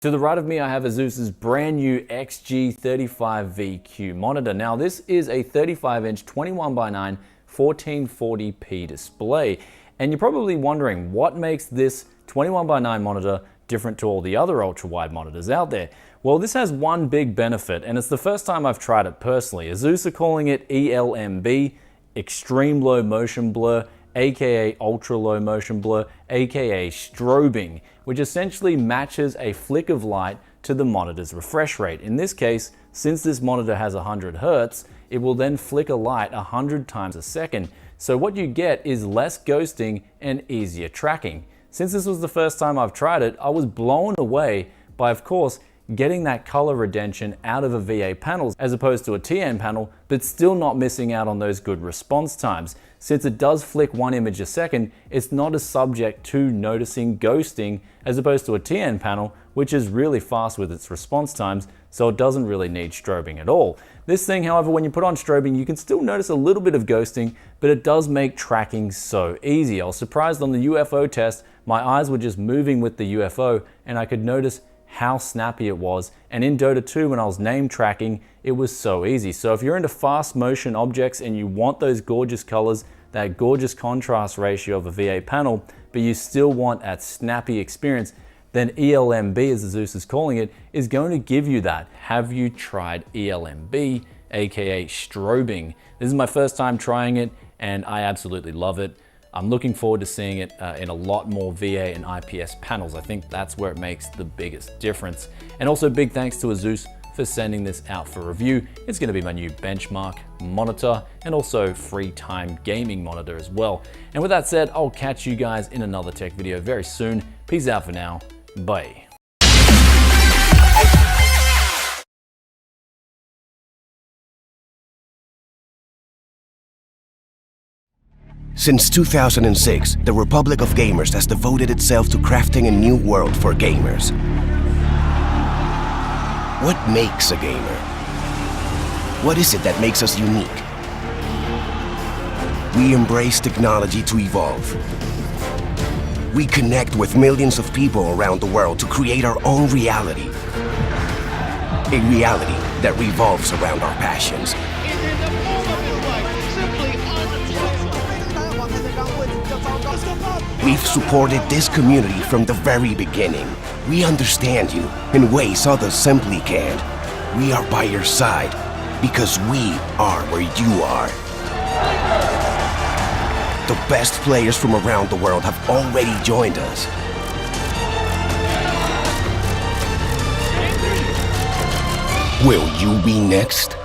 To the right of me, I have Asus's brand new XG35VQ monitor. Now, this is a 35-inch 21:9 1440p display. And you're probably wondering what makes this 21:9 monitor different to all the other ultra-wide monitors out there. Well, this has one big benefit, and it's the first time I've tried it personally. Asus are calling it ELMB, Extreme Low Motion Blur, aka Ultra Low Motion Blur, aka strobing, which essentially matches a flick of light to the monitor's refresh rate. In this case, since this monitor has 100 Hz, it will then flicker light 100 times a second. So what you get is less ghosting and easier tracking. Since this was the first time I've tried it, I was blown away by, of course, getting that color retention out of a VA panel as opposed to a TN panel, but still not missing out on those good response times. Since it does flick one image a second, it's not as subject to noticing ghosting as opposed to a TN panel, which is really fast with its response times, so it doesn't really need strobing at all. This thing, however, when you put on strobing, you can still notice a little bit of ghosting, but it does make tracking so easy. I was surprised on the UFO test, my eyes were just moving with the UFO, and I could notice how snappy it was. And in Dota 2, when I was name tracking, it was so easy. So if you're into fast motion objects and you want those gorgeous colors, that gorgeous contrast ratio of a VA panel, but you still want that snappy experience, then ELMB, as Asus is calling it, is going to give you that. Have you tried ELMB, aka strobing? This is my first time trying it, and I absolutely love it. I'm looking forward to seeing it in a lot more VA and IPS panels. I think that's where it makes the biggest difference. And also big thanks to Asus for sending this out for review. It's gonna be my new benchmark monitor and also free time gaming monitor as well. And with that said, I'll catch you guys in another tech video very soon. Peace out for now, bye. Since 2006, the Republic of Gamers has devoted itself to crafting a new world for gamers. What makes a gamer? What is it that makes us unique? We embrace technology to evolve. We connect with millions of people around the world to create our own reality. A reality that revolves around our passions. We've supported this community from the very beginning. We understand you in ways others simply can't. We are by your side because we are where you are. The best players from around the world have already joined us. Will you be next?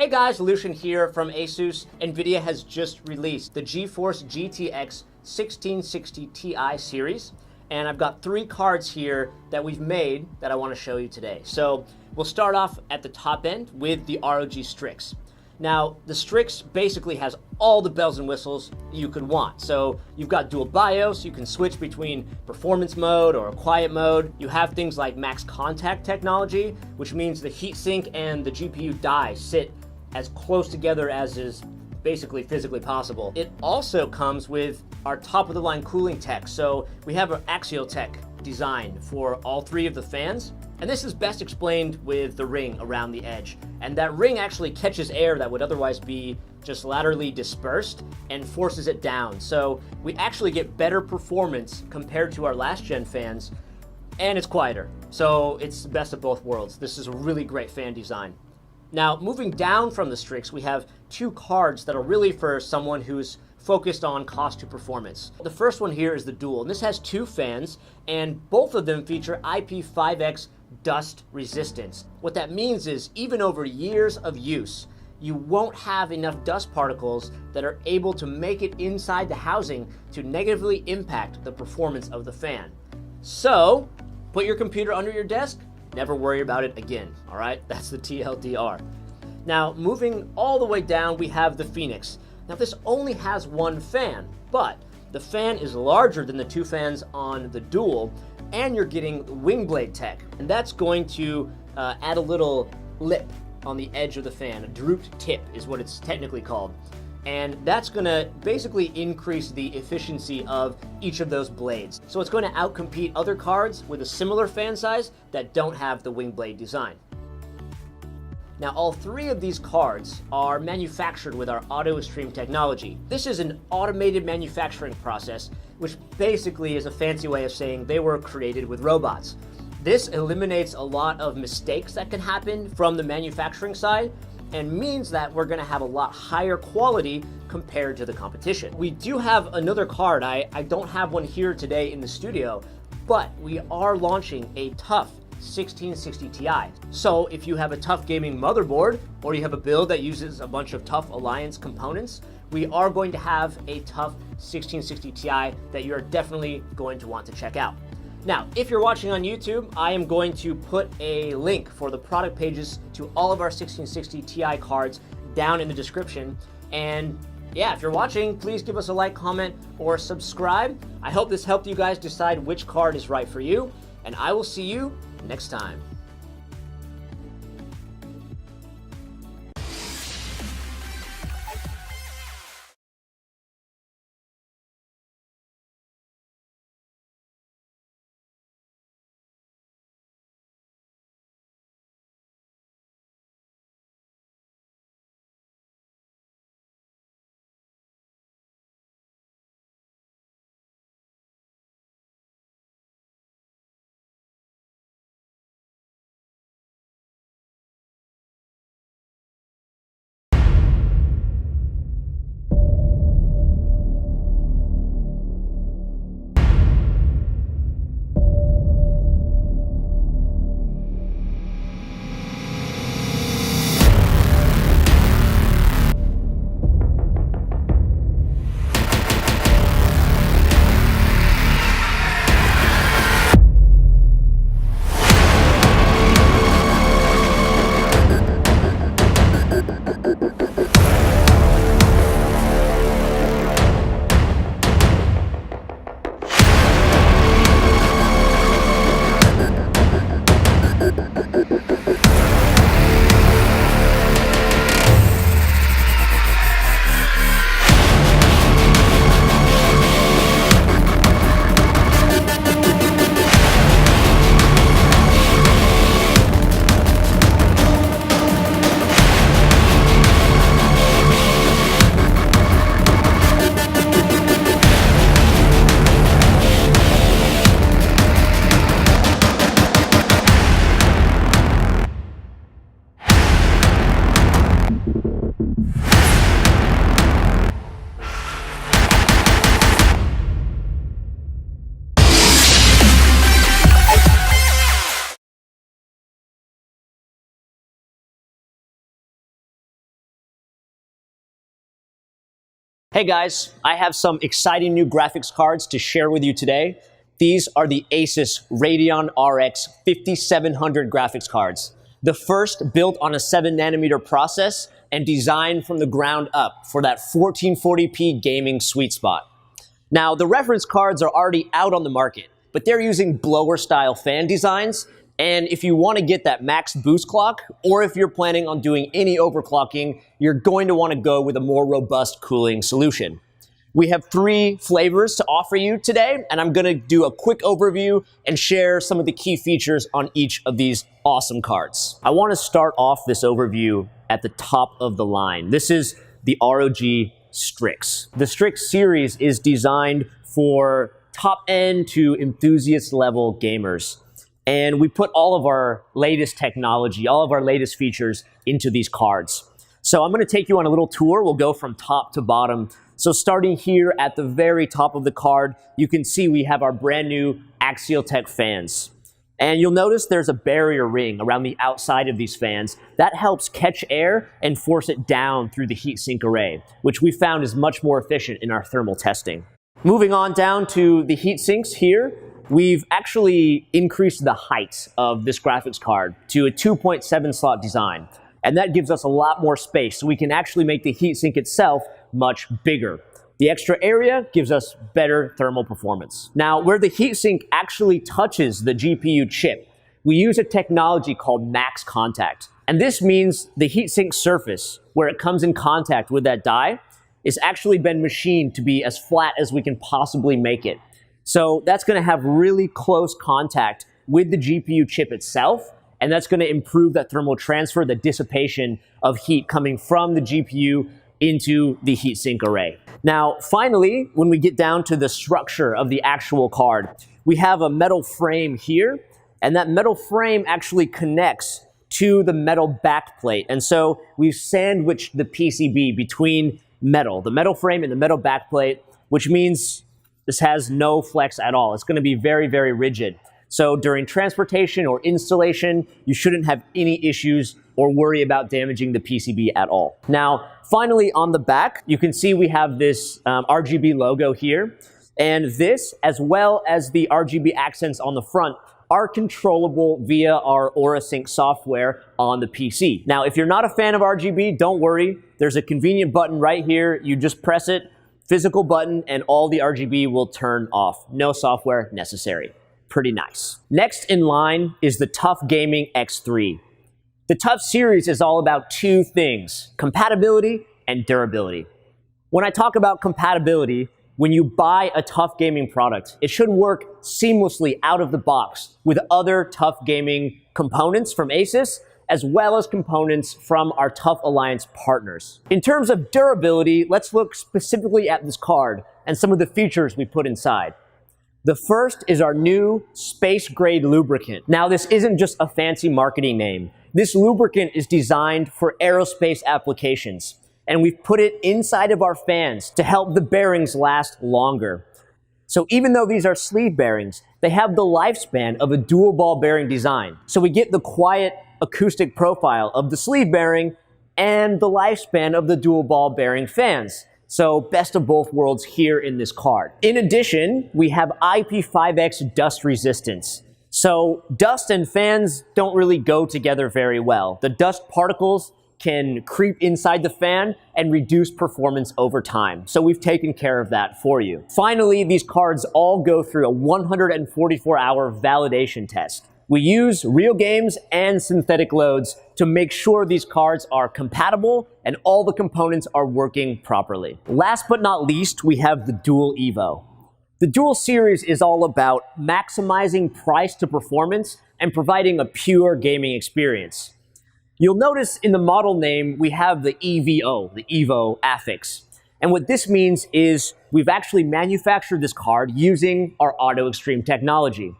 Hey guys, Lucian here from Asus. NVIDIA has just released the GeForce GTX 1660 Ti series, and I've got 3 cards here that we've made that I want to show you today. So we'll start off at the top end with the ROG Strix. Now, the Strix basically has all the bells and whistles you could want. So you've got dual BIOS, you can switch between performance mode or quiet mode. You have things like max contact technology, which means the heatsink and the GPU die sit as close together as is basically physically possible. It also comes with our top of the line cooling tech. So we have an axial tech design for all 3 of the fans. And this is best explained with the ring around the edge. And that ring actually catches air that would otherwise be just laterally dispersed and forces it down. So we actually get better performance compared to our last gen fans, and it's quieter. So it's the best of both worlds. This is a really great fan design. Now, moving down from the Strix, we have 2 cards that are really for someone who's focused on cost to performance. The first one here is the Dual, and this has 2 fans, and both of them feature IP5X dust resistance. What that means is even over years of use, you won't have enough dust particles that are able to make it inside the housing to negatively impact the performance of the fan. So, put your computer under your desk, never worry about it again, all right? That's the TLDR. Now, moving all the way down, we have the Phoenix. Now, this only has 1 fan, but the fan is larger than the 2 fans on the Dual, and you're getting wing blade tech. And that's going to add a little lip on the edge of the fan. A drooped tip is what it's technically called. And that's gonna basically increase the efficiency of each of those blades. So it's going to outcompete other cards with a similar fan size that don't have the wing blade design. Now, all 3 of these cards are manufactured with our Auto Extreme technology. This is an automated manufacturing process, which basically is a fancy way of saying they were created with robots. This eliminates a lot of mistakes that can happen from the manufacturing side and means that we're gonna have a lot higher quality compared to the competition. We do have another card. I don't have one here today in the studio, but we are launching a TUF 1660 Ti. So if you have a TUF gaming motherboard or you have a build that uses a bunch of TUF Alliance components, we are going to have a TUF 1660 Ti that you're definitely going to want to check out. Now, if you're watching on YouTube, I am going to put a link for the product pages to all of our 1660 Ti cards down in the description. And yeah, if you're watching, please give us a like, comment, or subscribe. I hope this helped you guys decide which card is right for you, and I will see you next time. Hey guys, I have some exciting new graphics cards to share with you today. These are the Asus Radeon RX 5700 graphics cards. The first built on a 7nm process and designed from the ground up for that 1440p gaming sweet spot. Now, the reference cards are already out on the market, but they're using blower-style fan designs, and if you want to get that max boost clock, or if you're planning on doing any overclocking, you're going to want to go with a more robust cooling solution. We have 3 flavors to offer you today, and I'm going to do a quick overview and share some of the key features on each of these awesome cards. I want to start off this overview at the top of the line. This is the ROG Strix. The Strix series is designed for top-end to enthusiast-level gamers. And we put all of our latest technology, all of our latest features into these cards. So I'm going to take you on a little tour. We'll go from top to bottom. So starting here at the very top of the card, you can see we have our brand new Axial Tech fans. And you'll notice there's a barrier ring around the outside of these fans. That helps catch air and force it down through the heatsink array, which we found is much more efficient in our thermal testing. Moving on down to the heat sinks here, we've actually increased the height of this graphics card to a 2.7 slot design. And that gives us a lot more space, so we can actually make the heatsink itself much bigger. The extra area gives us better thermal performance. Now, where the heatsink actually touches the GPU chip, we use a technology called max contact. And this means the heatsink surface, where it comes in contact with that die, is actually been machined to be as flat as we can possibly make it. So that's going to have really close contact with the GPU chip itself, and that's going to improve that thermal transfer, the dissipation of heat coming from the GPU into the heatsink array. Now, finally, when we get down to the structure of the actual card, we have a metal frame here, and that metal frame actually connects to the metal backplate. And so we've sandwiched the PCB between the metal frame and the metal backplate, which means this has no flex at all. It's going to be very, very rigid. So during transportation or installation, you shouldn't have any issues or worry about damaging the PCB at all. Now, finally on the back, you can see we have this RGB logo here. And this, as well as the RGB accents on the front, are controllable via our AuraSync software on the PC. Now, if you're not a fan of RGB, don't worry. There's a convenient button right here. You just press it, physical button, and all the RGB will turn off. No software necessary. Pretty nice. Next in line is the TUF Gaming X3. The TUF series is all about 2 things, compatibility and durability. When I talk about compatibility, when you buy a TUF Gaming product, it should work seamlessly out of the box with other TUF Gaming components from Asus, as well as components from our TUF Alliance partners. In terms of durability, let's look specifically at this card and some of the features we put inside. The first is our new space-grade lubricant. Now, this isn't just a fancy marketing name. This lubricant is designed for aerospace applications, and we've put it inside of our fans to help the bearings last longer. So even though these are sleeve bearings, they have the lifespan of a dual ball bearing design. So we get the quiet acoustic profile of the sleeve bearing and the lifespan of the dual ball bearing fans. So best of both worlds here in this card. In addition, we have IP5X dust resistance. So dust and fans don't really go together very well. The dust particles can creep inside the fan and reduce performance over time. So we've taken care of that for you. Finally, these cards all go through a 144-hour validation test. We use real games and synthetic loads to make sure these cards are compatible and all the components are working properly. Last but not least, we have the Dual Evo. The Dual series is all about maximizing price to performance and providing a pure gaming experience. You'll notice in the model name, we have the EVO, the Evo affix. And what this means is we've actually manufactured this card using our Auto Extreme technology.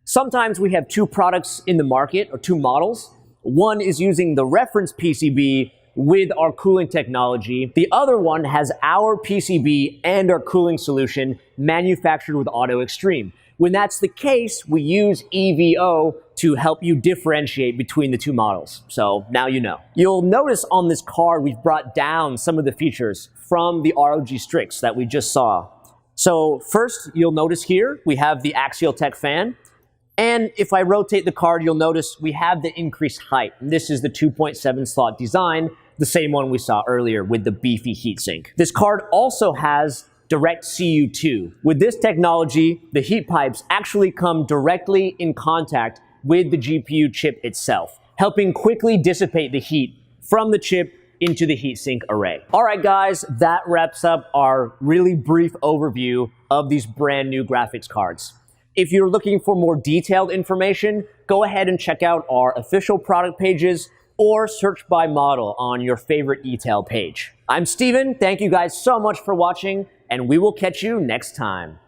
Sometimes we have 2 products in the market, or 2 models. One is using the reference PCB with our cooling technology. The other one has our PCB and our cooling solution manufactured with Auto Extreme. When that's the case, we use EVO to help you differentiate between the two models. So now you know. You'll notice on this card we've brought down some of the features from the ROG Strix that we just saw. So first, you'll notice here we have the Axial Tech fan. And if I rotate the card, you'll notice we have the increased height. This is the 2.7 slot design, the same one we saw earlier with the beefy heatsink. This card also has direct CU2. With this technology, the heat pipes actually come directly in contact with the GPU chip itself, helping quickly dissipate the heat from the chip into the heatsink array. All right, guys, that wraps up our really brief overview of these brand new graphics cards. If you're looking for more detailed information, go ahead and check out our official product pages or search by model on your favorite e-tail page. I'm Steven. Thank you guys so much for watching, and we will catch you next time.